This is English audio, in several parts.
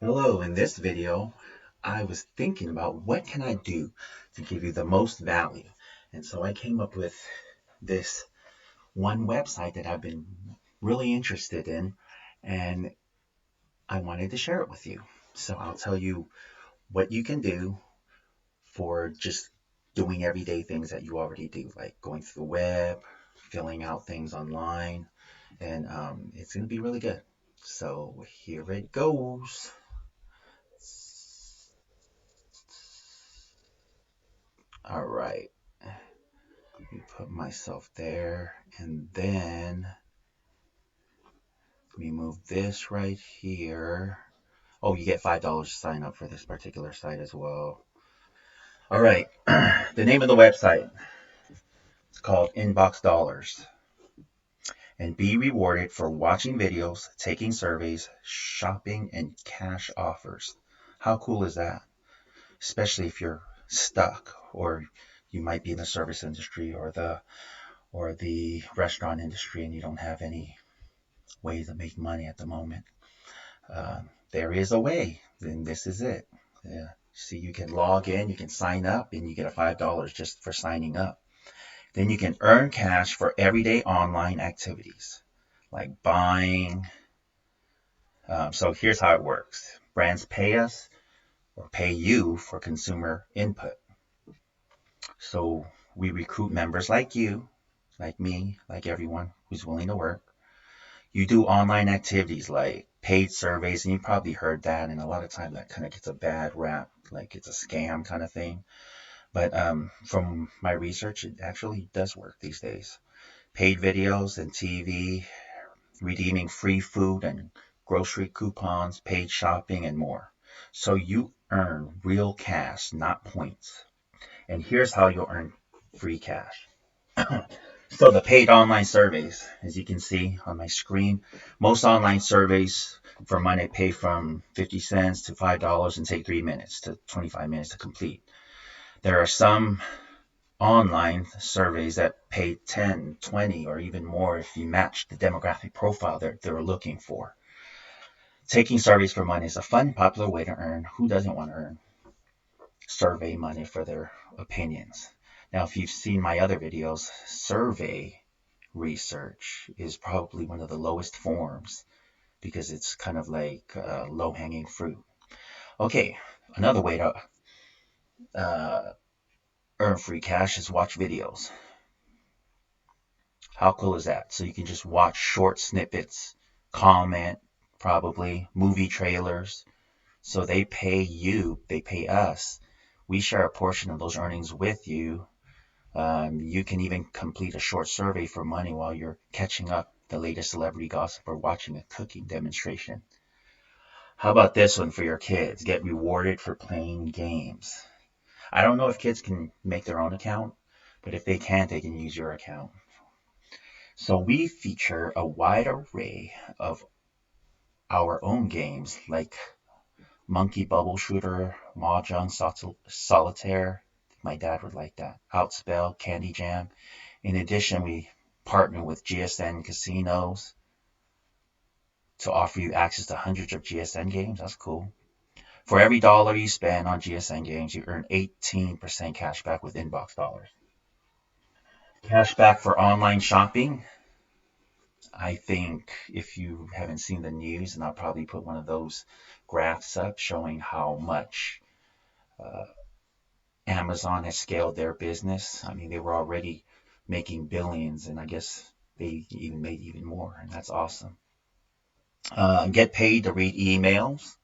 Hello, in this video, I was thinking about what can I do to give you the most value. And so I came up with this one website that I've been really interested in, and I wanted to share it with you. So I'll tell you what you can do for just doing everyday things that you already do, like going through the web, filling out things online, and it's going to be really good. So here it goes. All right. Let me put myself there, and then let me move this right here. Oh, you get $5 to sign up for this particular site as well. All right, the name of the website is called InboxDollars, and be rewarded for watching videos, taking surveys, shopping, and cash offers. How cool is that? Especially if you're stuck, or you might be in the service industry or the restaurant industry, and you don't have any ways to make money at the moment. There is a way, and this is it. Yeah. See, you can log in, you can sign up, and you get a $5 just for signing up. Then you can earn cash for everyday online activities like buying. So here's how it works: brands pay us or pay you for consumer input. So we recruit members like you, like me, like everyone who's willing to work. You do online activities like paid surveys, and you probably heard that, and a lot of times that kind of gets a bad rap, like it's a scam kind of thing. But from my research, it actually does work these days. Paid videos and TV, redeeming free food and grocery coupons, paid shopping, and more. So you earn real cash, not points. And here's how you'll earn free cash. So the paid online surveys, as you can see on my screen, most online surveys for money pay from 50 cents to $5 and take 3 minutes to 25 minutes to complete. There are some online surveys that pay 10, 20, or even more if you match the demographic profile they're looking for. Taking surveys for money is a fun, popular way to earn. Who doesn't want to earn survey money for their opinions? Now, if you've seen my other videos, survey research is probably one of the lowest forms because it's kind of like low hanging fruit. Okay, another way to uh, earn free cash is watch videos. How cool is that? So you can just watch short snippets, comment, probably movie trailers. So they pay you, they pay us. We share a portion of those earnings with you. You can even complete a short survey for money while you're catching up the latest celebrity gossip or watching a cooking demonstration. How about this one for your kids? Get rewarded for playing games. I don't know if kids can make their own account, but if they can't, they can use your account. So we feature a wide array of our own games like Monkey Bubble Shooter, Mahjong Solitaire. My dad would like that. Outspell, Candy Jam. In addition, we partner with GSN casinos to offer you access to hundreds of GSN games. That's cool. For every dollar you spend on GSN games, you earn 18% cash back with InboxDollars. Cash back for online shopping. I think if you haven't seen the news, and I'll probably put one of those graphs up showing how much uh, Amazon has scaled their business. I mean, they were already making billions, and I guess they even made even more, and that's awesome. Get paid to read emails.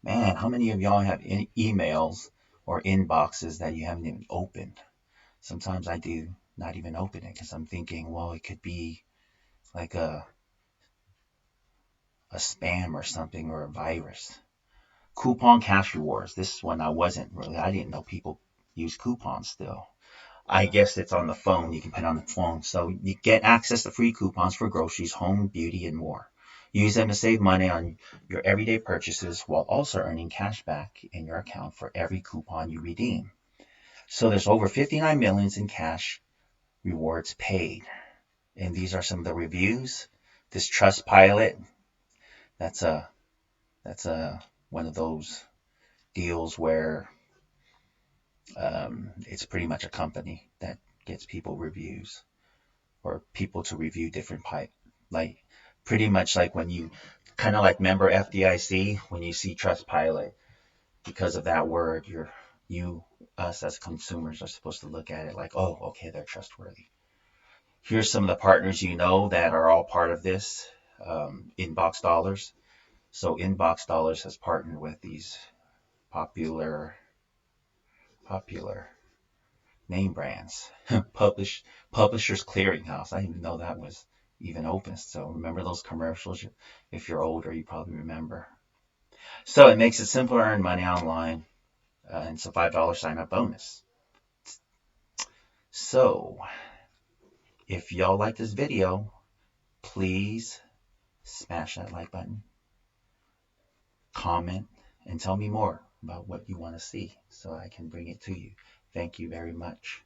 Man, how many of y'all have emails or inboxes that you haven't even opened? Sometimes I do not even open it because I'm thinking, well, it could be like a spam or something or a virus. Coupon cash rewards. This one I didn't know people use coupons still. I guess it's on the phone. You can put it on the phone. So you get access to free coupons for groceries, home, beauty, and more. Use them to save money on your everyday purchases while also earning cash back in your account for every coupon you redeem. So there's over 59 millions in cash rewards paid. And these are some of the reviews. This Trust Pilot, that's a one of those deals where it's pretty much a company that gets people reviews or people to review different pipe. Like pretty much like when you kind of like member FDIC when you see Trustpilot, because of that word, us as consumers are supposed to look at it like, oh, okay, they're trustworthy. Here's some of the partners that are all part of this. InboxDollars. So InboxDollars has partnered with these popular name brands. Publishers Clearinghouse. I didn't even know that was even open. So remember those commercials? If you're older, you probably remember. So it makes it simple to earn money online, and it's a $5 sign up bonus. So if y'all like this video, please smash that like button, comment, and tell me more about what you want to see so I can bring it to you. Thank you very much.